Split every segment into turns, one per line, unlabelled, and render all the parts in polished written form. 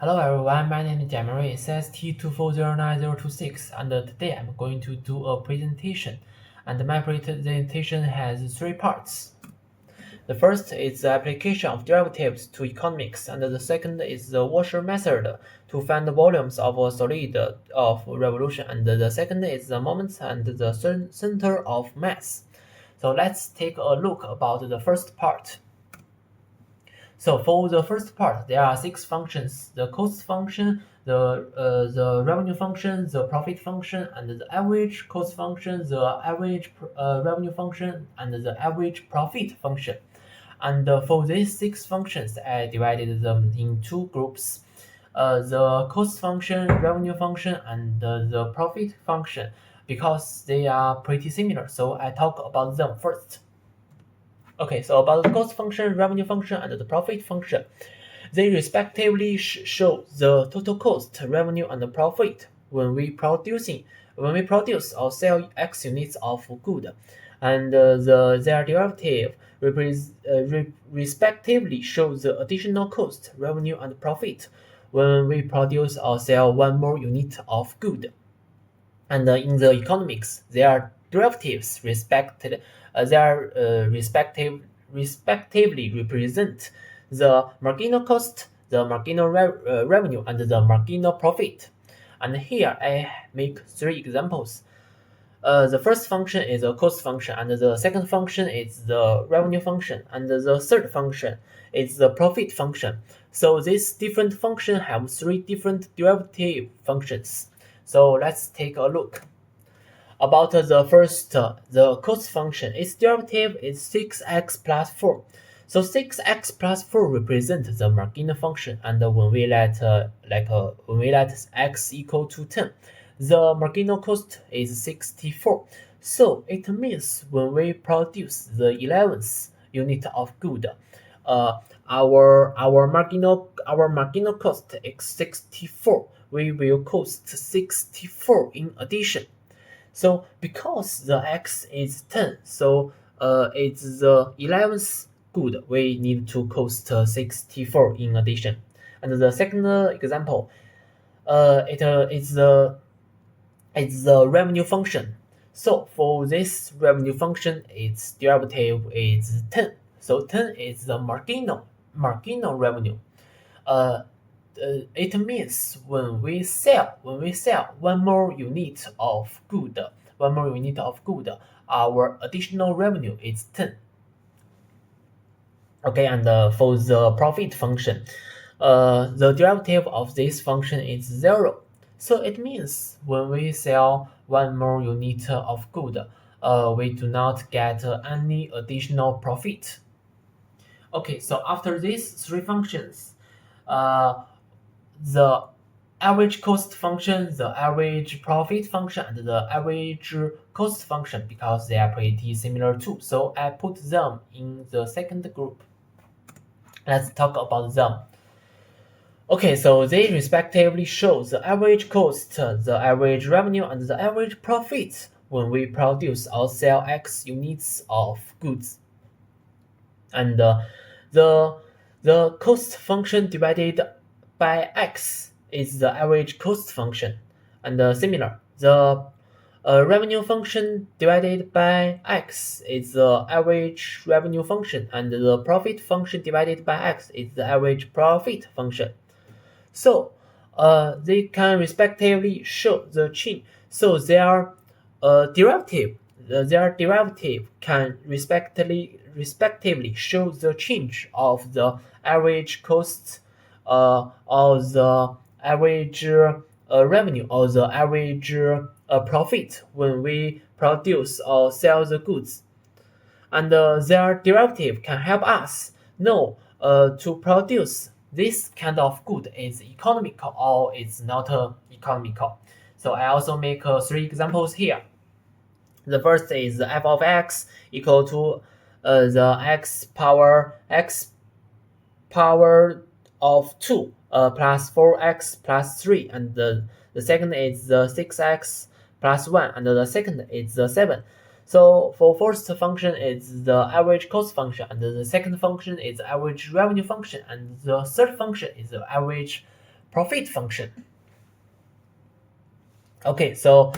Hello everyone, my name is Jamari, CST2409026, and today I'm going to do a presentation. And my presentation has three parts. The first is the application of derivatives to economics, and the second is the washer method to find the volumes of a solid of revolution, and the second is the moments and the center of mass. So let's take a look about the first part. So for the first part, there are six functions: the cost function, the revenue function, the profit function, and the average cost function, the average revenue function, and the average profit function. And for these six functions, I divided them in two groups: the cost function, revenue function, and the profit function, because they are pretty similar. So I talk about them first. Okay, so about the cost function, revenue function, and the profit function, they respectively show the total cost, revenue, and the profit when we produce or sell X units of good, and their derivative respectively show the additional cost, revenue, and profit when we produce or sell one more unit of good. And in the economics, their derivatives respectively represent the marginal cost, the marginal revenue, and the marginal profit. And here I make three examples. The first function is a cost function, and the second function is the revenue function, and the third function is the profit function. So these different functions have three different derivative functions. So let's take a look. About the first, the cost function, its derivative is 6x plus 4. So 6x plus 4 represents the marginal function, and when we let x equal to 10, the marginal cost is 64. So it means when we produce the 11th unit of good, our marginal cost is 64. We will cost 64 in addition. So because the x is 10, so it's the 11th good, we need to cost 64 in addition. And the second example, it's the revenue function. So for this revenue function, its derivative is 10. So 10 is the marginal revenue. It means when we sell one more unit of good, our additional revenue is 10. Okay, and for the profit function, the derivative of this function is 0. So it means when we sell one more unit of good, we do not get any additional profit. Okay, so after these three functions, the average cost function, the average profit function, and the average cost function, because they are pretty similar too. So I put them in the second group. Let's talk about them. Okay, so they respectively show the average cost, the average revenue, and the average profit when we produce or sell X units of goods. And the cost function divided by X is the average cost function, and similar, the revenue function divided by X is the average revenue function, and the profit function divided by X is the average profit function. So they can respectively show the change. So their derivative can respectively show the change of the average cost, or the average revenue, or the average profit when we produce or sell the goods. And their derivative can help us know to produce this kind of good is economical or it's not economical. So I also make three examples here. The first is f of x equal to the x power of 2 plus 4x plus 3, and the second is the 6x plus 1, and the second is the 7. So for first function is the average cost function, and the second function is the average revenue function, and the third function is the average profit function. Okay, so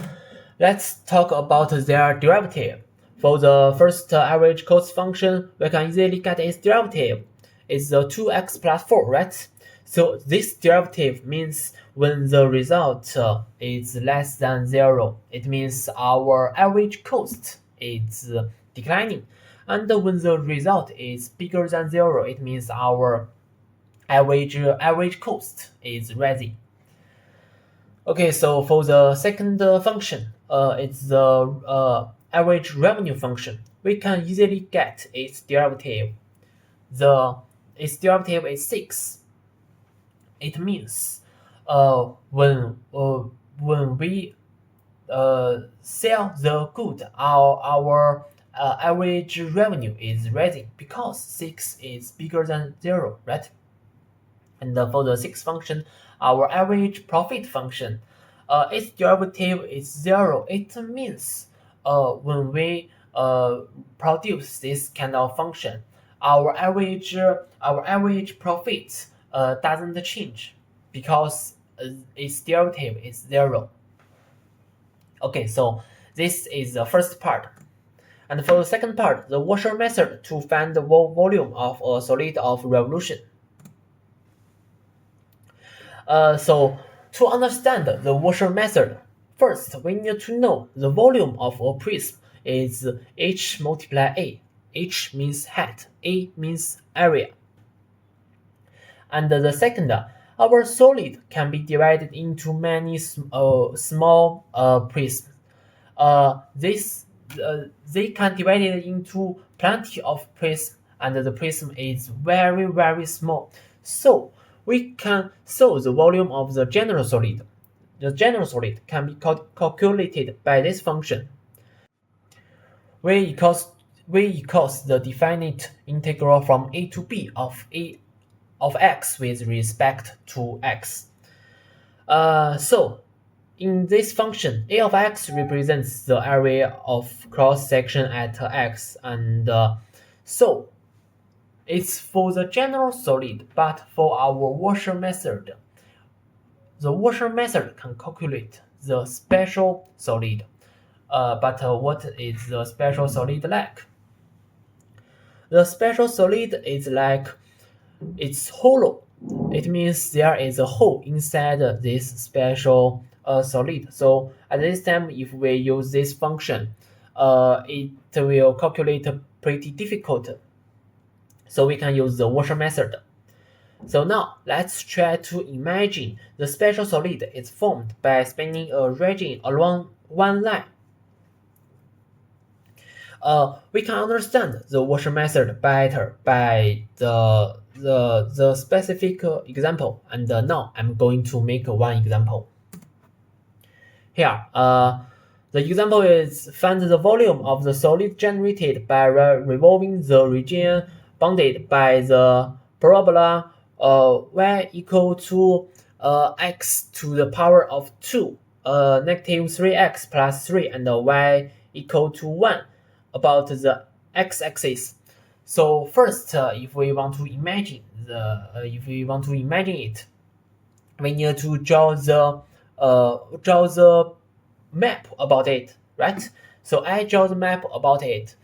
let's talk about their derivative. For the first average cost function, we can easily get its derivative. It's the 2x plus 4, right? So this derivative means when the result is less than 0, it means our average cost is declining. And when the result is bigger than 0, it means our average cost is rising. Okay, so for the second function, it's the average revenue function. We can easily get its derivative. Its derivative is 6. It means when we sell the good, our average revenue is rising because 6 is bigger than 0, right? And for the sixth function, our average profit function, its derivative is 0. It means when we produce this kind of function, our average profit doesn't change because its derivative is 0. Okay, so this is the first part. And for the second part, the washer method to find the volume of a solid of revolution. So to understand the washer method, first we need to know the volume of a prism is H multiplied A. H means height, A means area. And the second, our solid can be divided into many small prisms. They can divide it into plenty of prisms, and the prism is very, very small. So we can solve the volume of the general solid. The general solid can be calculated by this function. V equals the definite integral from a to b of x with respect to x. So in this function, a of x represents the area of cross section at x, and so it's for the general solid, but for our washer method, the washer method can calculate the special solid. But what is the special solid like? The special solid is like it's hollow. It means there is a hole inside this special solid. So at this time, if we use this function, it will calculate pretty difficult. So we can use the washer method. So now let's try to imagine the special solid is formed by spinning a region along one line. We can understand the washer method better by the specific example, and now I'm going to make one example. Here, the example is find the volume of the solid generated by revolving the region bounded by the parabola y equal to x to the power of 2, negative 3x plus 3, and y equal to 1 about the x-axis. So first, if we want to imagine it, we need to draw the map about it, right? So I draw the map about it,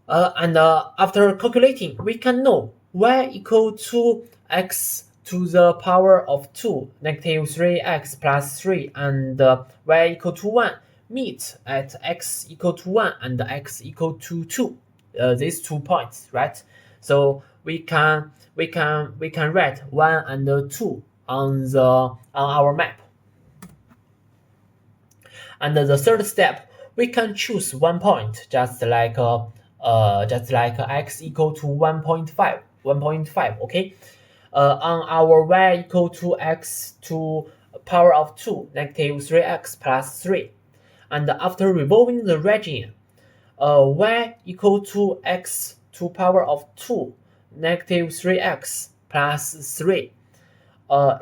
and after calculating, we can know y equal to x to the power of 2, negative 3x plus 3, and y equal to 1 meet at x equal to 1 and x equal to 2. These 2 points, right? So we can write 1 and 2 on our map. And the third step, we can choose one point, just like x equal to 1.5, okay? On our y equal to x to power of 2, negative 3x plus 3. And after revolving the region, y equal to x to power of 2, negative 3x plus 3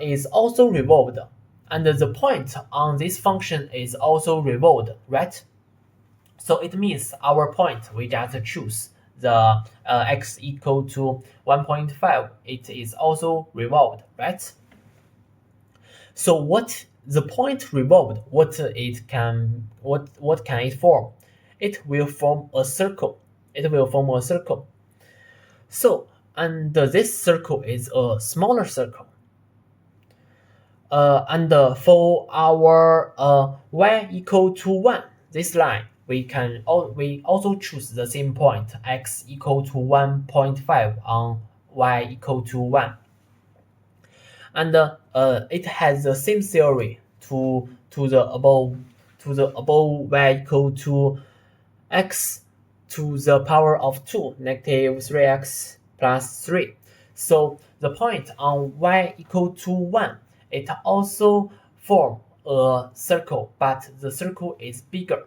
is also revolved. And the point on this function is also revolved, right? So it means our point, we just choose the x equal to 1.5, it is also revolved, right? So what the point revolved, what can it form? It will form a circle. It will form a circle. So, and this circle is a smaller circle. And for our y equal to 1, this line, we also choose the same point, x equal to 1.5 on y equal to 1. And it has the same theory to the above y equal to x to the power of 2, negative 3x plus 3. So the point on y equal to 1, it also form a circle, but the circle is bigger.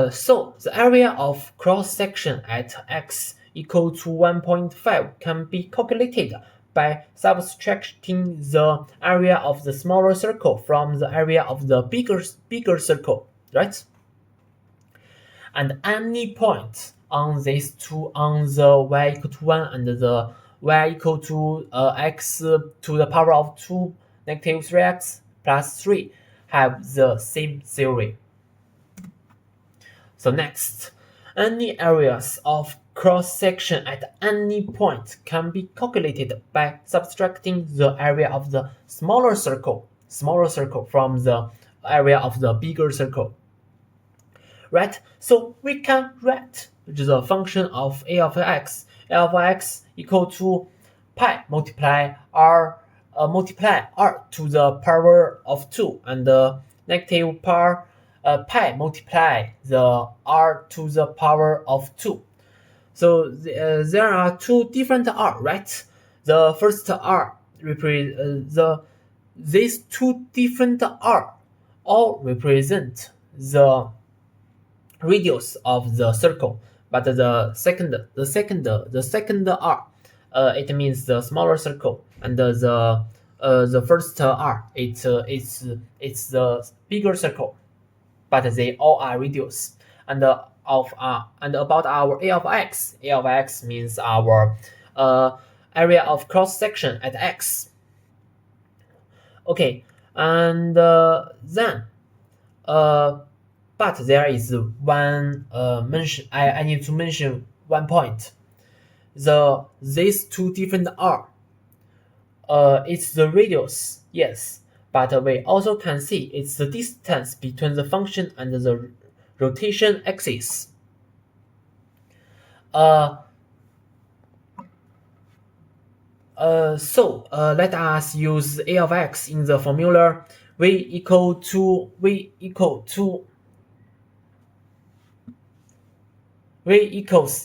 So the area of cross section at x equal to 1.5 can be calculated by subtracting the area of the smaller circle from the area of the bigger circle, right? And any point on these two, on the y equal to 1 and the y equal to x to the power of 2, negative 3x plus 3, have the same theory. So next, any areas of cross-section at any point can be calculated by subtracting the area of the smaller circle from the area of the bigger circle. Right? So we can write the function of a of x equal to pi multiply r to the power of 2 and the negative pi multiply the r to the power of 2. So there are two different r, right? The first r these two different r all represent the radius of the circle, but the second r, it means the smaller circle, and the first r, it's the bigger circle, but they all are radius. And about our a of x means our area of cross section at x. Okay, and then but there is one mention. I need to mention one point. These two different r. It's the radius, yes, but we also can see it's the distance between the function and the rotation axis. So let us use a of x in the formula v equals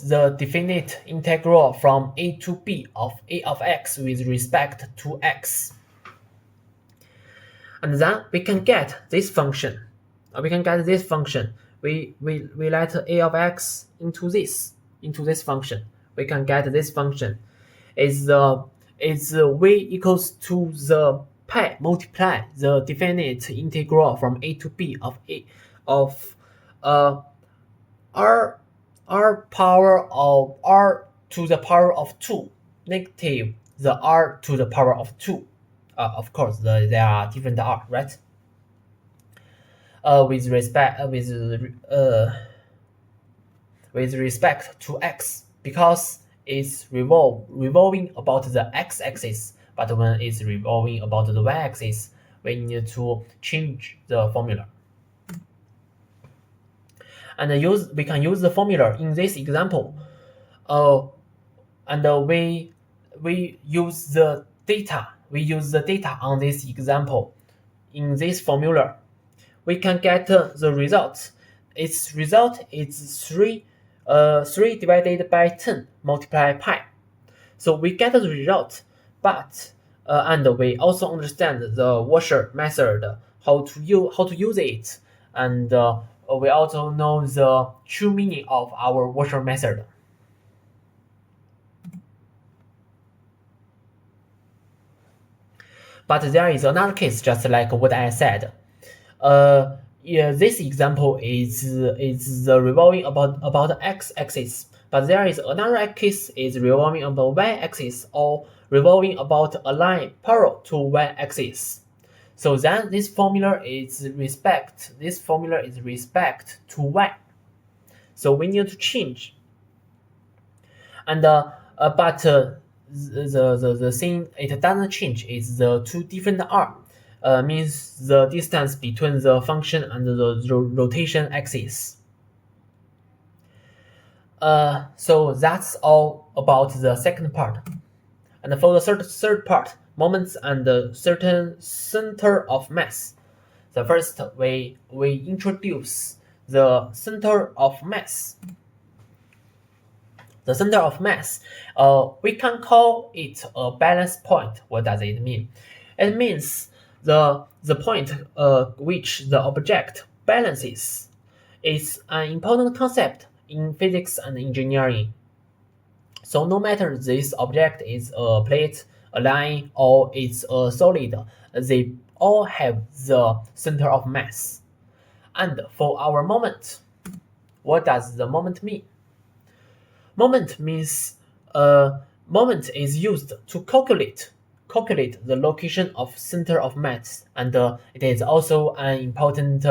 the definite integral from a to b of a of x with respect to x. And then we can get this function. We let a of x into this function. We can get this function. Is v equals to the pi multiply the definite integral from a to b of r power of r to the power of 2 negative the r to the power of 2. Of course, there are different r, right? With respect to x, because it's revolving about the x-axis, but when it's revolving about the y-axis, we need to change the formula. And we can use the formula in this example. And we use the data. We use the data on this example. In this formula, we can get the result. Its result is 3 divided by 10 multiply pi. So we get the result, but and we also understand the washer method, how to use it, and we also know the true meaning of our washer method. But there is another case, just like what I said. Yeah, this example is the revolving about the x-axis, but there is another axis is revolving about y-axis or revolving about a line parallel to y-axis. So then this formula is respect to y. So we need to change. And but the thing it doesn't change is the two different r. Means the distance between the function and the rotation axis. So that's all about the second part. And for the third part, moments and certain center of mass. The first we introduce the center of mass. The center of mass, we can call it a balance point. What does it mean? It means the point which the object balances. Is an important concept in physics and engineering. So no matter this object is a plate, a line, or it's a solid, they all have the center of mass. And for our moment, what does the moment mean? Moment means moment is used to calculate the location of center of mass, and it is also an important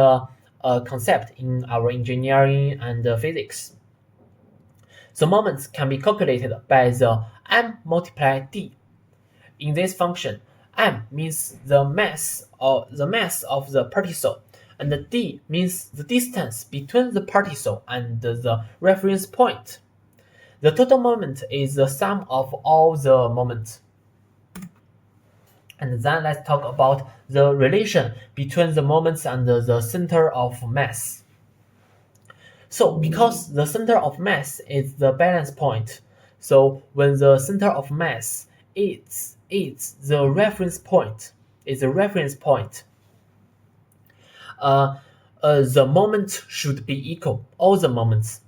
concept in our engineering and physics. So moments can be calculated by the m multiplied d. In this function, m means the mass of the particle, and the d means the distance between the particle and the reference point. The total moment is the sum of all the moments. And then let's talk about the relation between the moments and the center of mass. So because the center of mass is the balance point, so when the center of mass is the reference point, the moment should be equal. All the moments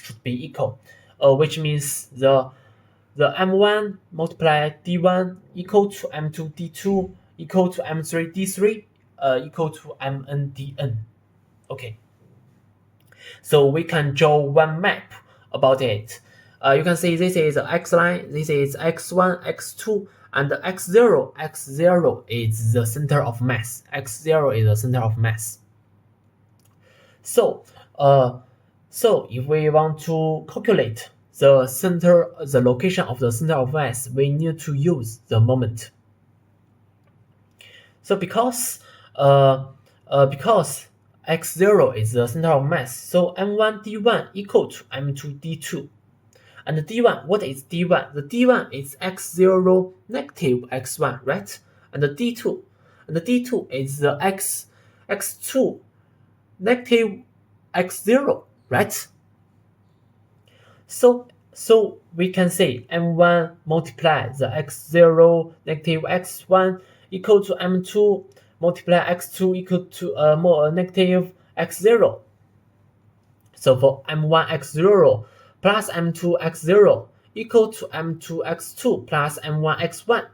should be equal, which means the m1 multiplied d1 equal to m2 d2 equal to m3 d3 equal to mn dn. Okay. So we can draw one map about it. You can see this is the x line, this is x1, x2, and x0 is the center of mass. X0 is the center of mass. So if we want to calculate the location of the center of mass, we need to use the moment. So because x0 is the center of mass, so m1 d1 equal to m2 d2. And the d1, what is d1? The d1 is x0 negative x1, right? And the d2 is the x2 negative x0, right? So we can say m1 multiply the x0 negative x1 equal to m2 multiply x2 equal to more negative x0. So for m1 x0 plus m2 x0 equal to m2 x2 plus m1 x1.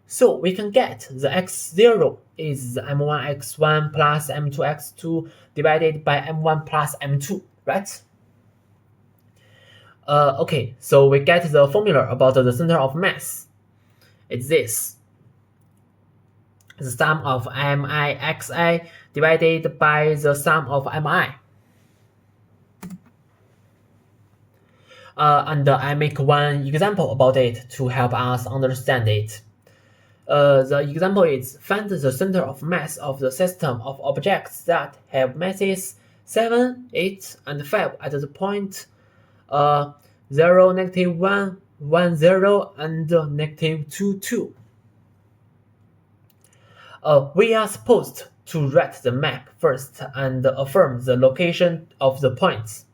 So we can get the x0 is m1 x1 plus m2 x2 divided by m1 plus m2, right? Okay, so we get the formula about the center of mass. It's this. The sum of mi xi divided by the sum of mi. And I make one example about it to help us understand it. The example is find the center of mass of the system of objects that have masses 7, 8, and 5 at the point 0, -1, 1, 0, and -2, 2. We are supposed to write the map first and affirm the location of the points.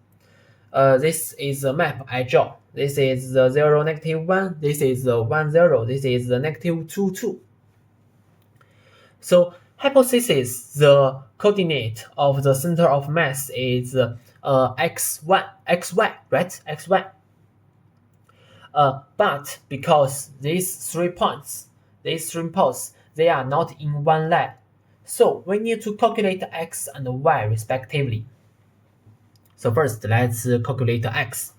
This is the map I draw. This is the 0, -1, this is the 1, 0, this is the -2, 2. So hypothesis, the coordinate of the center of mass is xy, right? xy. But because these three points, they are not in one line, so we need to calculate x and y respectively. So first, let's calculate x.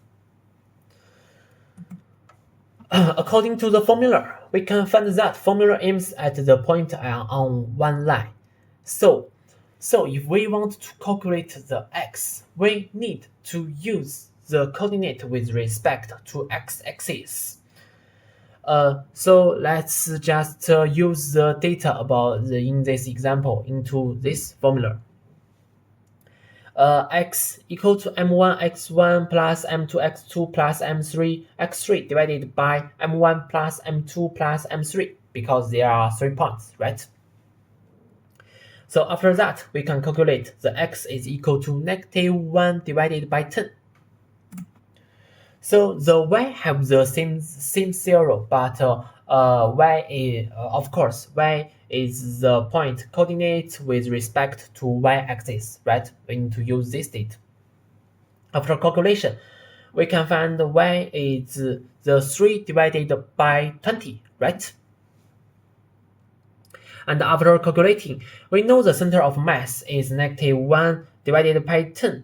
According to the formula, we can find that formula aims at the point on one line. So if we want to calculate the x, we need to use the coordinate with respect to x-axis. So let's just use the data about in this example into this formula. X equal to m1 x1 plus m2 x2 plus m3 x3 divided by m1 plus m2 plus m3 because there are 3 points, right? So after that, we can calculate the x is equal to -1 divided by 10. So the y have the same 0, but y is, of course, y is the point coordinate with respect to y-axis, right? We need to use this data. After calculation, we can find y is the 3 divided by 20, right? And after calculating, we know the center of mass is -1 divided by 10.